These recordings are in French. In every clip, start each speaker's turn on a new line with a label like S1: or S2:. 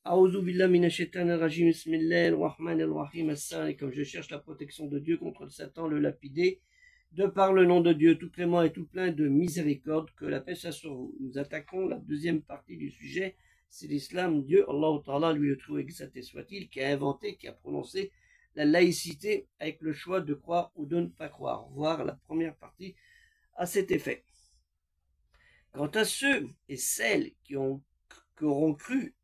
S1: A'udhu billahi minash shaitanir rajim, bismillahir rahmanir rahim, comme je cherche la protection de Dieu contre le Satan, le lapidé, de par le nom de Dieu, tout clément et tout plein de miséricorde, que la paix soit sur vous. Nous attaquons la deuxième partie du sujet, c'est l'islam. Dieu, Allah Ta'ala, lui le trou exalté soit-il, qui a inventé, qui a prononcé la laïcité avec le choix de croire ou de ne pas croire. Voir la première partie à cet effet. Quant à ceux et celles qui auront cru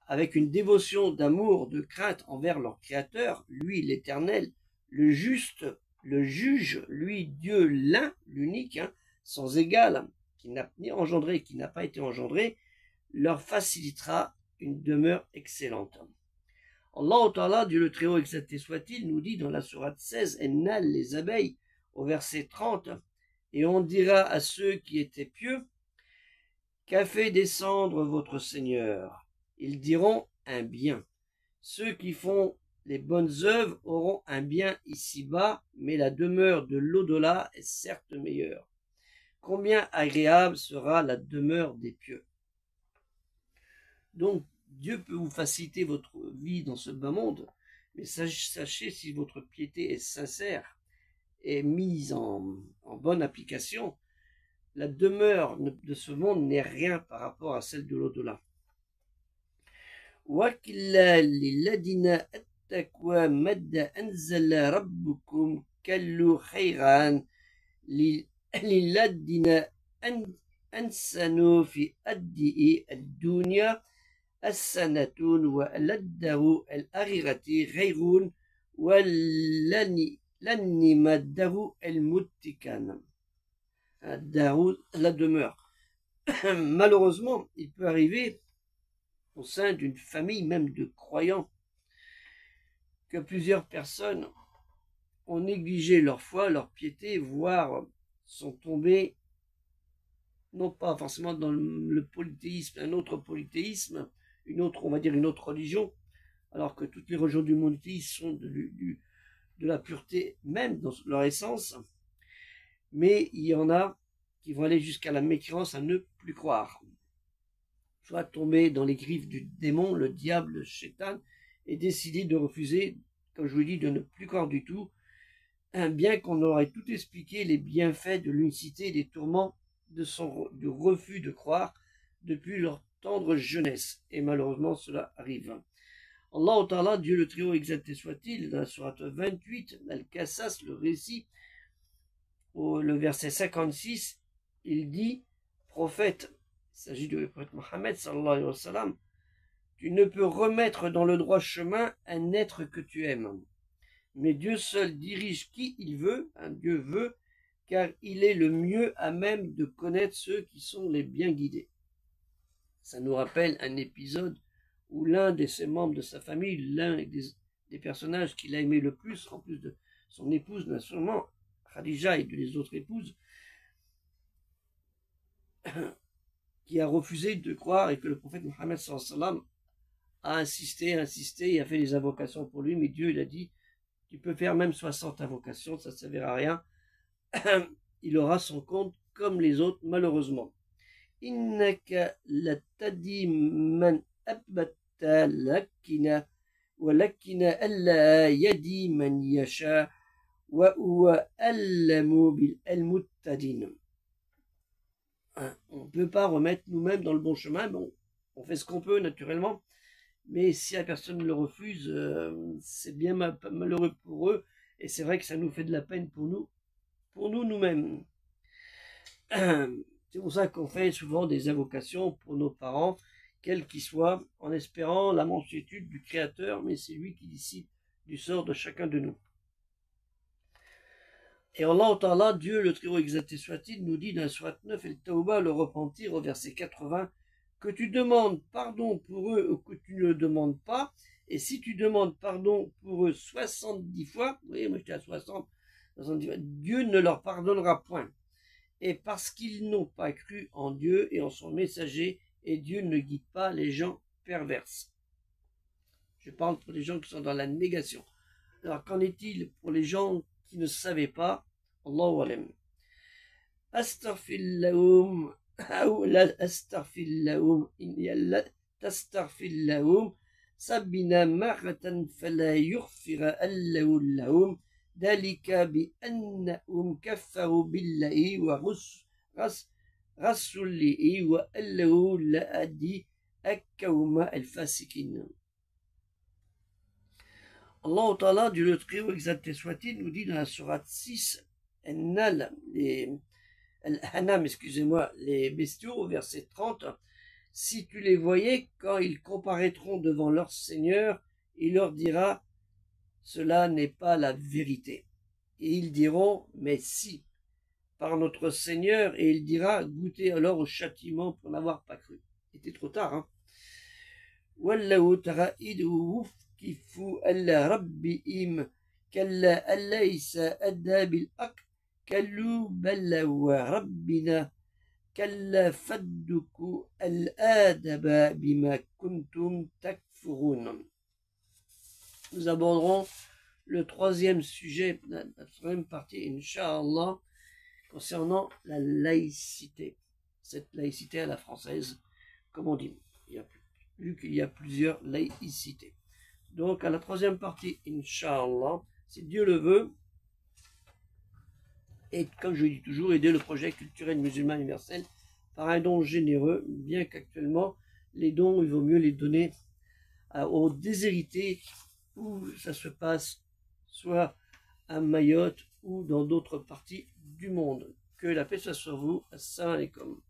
S1: avec une dévotion d'amour, de crainte envers leur Créateur, lui l'Éternel, le juste, le juge, lui Dieu l'un, l'unique, sans égal, qui n'a ni engendré, qui n'a pas été engendré, leur facilitera une demeure excellente. Allah Ta'ala, Dieu le Très-Haut exalté soit-il, nous dit dans la sourate 16, Ennal les abeilles, au verset 30, et on dira à ceux qui étaient pieux, qu'a fait descendre votre Seigneur? Ils diront un bien. Ceux qui font les bonnes œuvres auront un bien ici-bas, mais la demeure de l'au-delà est certes meilleure. Combien agréable sera la demeure des pieux. Donc, Dieu peut vous faciliter votre vie dans ce bas monde, mais sachez si votre piété est sincère et mise en bonne application, la demeure de ce monde n'est rien par rapport à celle de l'au-delà. وَكِلَّا لِلَّذِينَ اتَّقَوْا مَدَّ أَنزَلَ رَبُّكُمْ كَلُّ خَيْرًا لِلَّذِينَ أَحْسَنُوا فِي الدُّنْيَا حَسَنَةٌ وَلَلدَّارُ الْآخِرَةُ خَيْرٌ وَلَنِعْمَ الدَّارُ الْمُتَّقِينَ. La demeure. Malheureusement, il peut arriver au sein d'une famille, même de croyants, que plusieurs personnes ont négligé leur foi, leur piété, voire sont tombées, non pas forcément dans le polythéisme, un autre polythéisme, on va dire une autre religion, alors que toutes les religions du monothéisme sont de la pureté même dans leur essence, mais il y en a qui vont aller jusqu'à la mécréance, à ne plus croire, soit tomber dans les griffes du démon, le diable, le shaitan, et décider de refuser, comme je vous dis, de ne plus croire du tout, bien qu'on aurait tout expliqué les bienfaits de l'unicité et des tourments du refus de croire depuis leur tendre jeunesse. Et malheureusement, cela arrive. Allah Ta'ala, Dieu le Très-Haut exalté soit-il, dans la sourate 28, Al-Qassas, le récit, le verset 56, il dit, prophète, il s'agit du prophète Mohammed, sallallahu alayhi wa sallam, tu ne peux remettre dans le droit chemin un être que tu aimes. Mais Dieu seul dirige qui il veut, Dieu veut, car il est le mieux à même de connaître ceux qui sont les bien guidés. Ça nous rappelle un épisode où l'un de ses membres de sa famille, l'un des personnages qu'il a aimé le plus, en plus de son épouse, naturellement, Khadija et des autres épouses, qui a refusé de croire et que le prophète Mohammed sallallahu alayhi wa sallam a insisté et a fait des invocations pour lui, mais Dieu il a dit, tu peux faire même 60 invocations, ça ne servira à rien, il aura son compte comme les autres, malheureusement. Innaka latadi man abbata lakina wa lakina alla yadi man yasha wa huwa allamu bil almuttadin. On ne peut pas remettre nous-mêmes dans le bon chemin, bon, on fait ce qu'on peut naturellement, mais si la personne le refuse, c'est bien malheureux pour eux, et c'est vrai que ça nous fait de la peine pour nous-mêmes. C'est pour ça qu'on fait souvent des invocations pour nos parents, quels qu'ils soient, en espérant la mansuétude du Créateur, mais c'est lui qui décide du sort de chacun de nous. Et Allah Ta'ala, Dieu le Très-Haut exalté soit-il, nous dit dans la sourate 9, El Tawbah, le repentir, au verset 80, que tu demandes pardon pour eux ou que tu ne le demandes pas, et si tu demandes pardon pour eux 70 fois, vous voyez, moi j'étais à 60, 70 fois, Dieu ne leur pardonnera point. Et parce qu'ils n'ont pas cru en Dieu et en son messager, et Dieu ne guide pas les gens perverses. Je parle pour les gens qui sont dans la négation. Alors qu'en est-il pour les gens qui ne savaient pas? Allahu alam. Astaghfir lahum ou la astaghfir lahum, تستغفر لهم 70 مرة فلا يغفر الله لهم ذلك بأنهم كفروا بالله ورسوله وأنه لا أدي القوم الفاسقين. Allah Ta'ala, Dieu le Très-Haut, exalté soit-il, nous dit dans la sourate 6, Al-Hanam, excusez-moi, les bestiaux, au verset 30, si tu les voyais quand ils comparaîtront devant leur Seigneur, il leur dira, cela n'est pas la vérité. Et ils diront, mais si, par notre Seigneur, et il dira, goûtez alors au châtiment pour n'avoir pas cru. C'était trop tard, hein. Wallahu tara'idu kifu alla rabbihim kalla allaysa adda bil haqq kallu balla wa rabbina kalla fadduku al adaba bima kuntum takfurun. Nous aborderons le troisième sujet, la troisième partie, Inch'Allah, concernant la laïcité. Cette laïcité à la française, comme on dit, vu qu'il y a plusieurs laïcités. Donc à la troisième partie, Inch'Allah, si Dieu le veut, et comme je dis toujours, aider le projet culturel musulman universel par un don généreux, bien qu'actuellement, les dons, il vaut mieux les donner aux déshérités où ça se passe, soit à Mayotte ou dans d'autres parties du monde. Que la paix soit sur vous. Assalamu alaikum.